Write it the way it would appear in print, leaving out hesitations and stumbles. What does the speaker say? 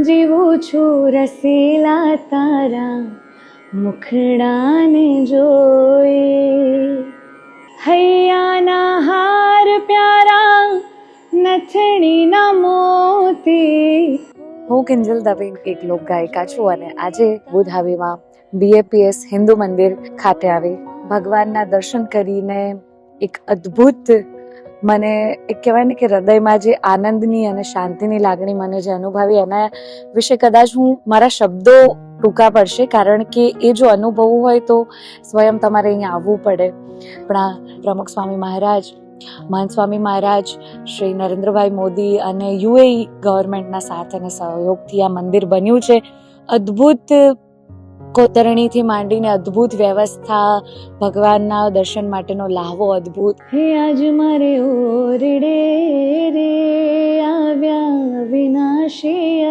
જીવું છું રસીલા તારા મુખડાને જોઈ. હૈયાના હાર પ્યારા નથણીના મોતી. હું કિંજલ દવે એક લોક ગાયિકા છું અને આજે બુધાવીમાં BAPS હિન્દુ મંદિર ખાતે આવી ભગવાનના દર્શન કરીને એક અદ્ભુત મને એક કહેવાય ને કે હૃદયમાં જે આનંદની અને શાંતિની લાગણી મને જે અનુભવી એના વિશે કદાચ હું મારા શબ્દો ટૂંકા પડશે, કારણ કે એ જો અનુભવવું હોય તો સ્વયં તમારે અહીંયા આવવું પડે. આપણા પ્રમુખ સ્વામી મહારાજ, મહંત સ્વામી મહારાજ, શ્રી નરેન્દ્રભાઈ મોદી અને UAE ગવર્મેન્ટના સાથ અને સહયોગથી આ મંદિર બન્યું છે. અદ્ભુત કોતરણીથી માંડીને અદ્ભુત વ્યવસ્થા, ભગવાનના દર્શન માટેનો લાહવો અદ્ભુત. હે આજ મારે ઓરડે રે આવ્યા વિનાશી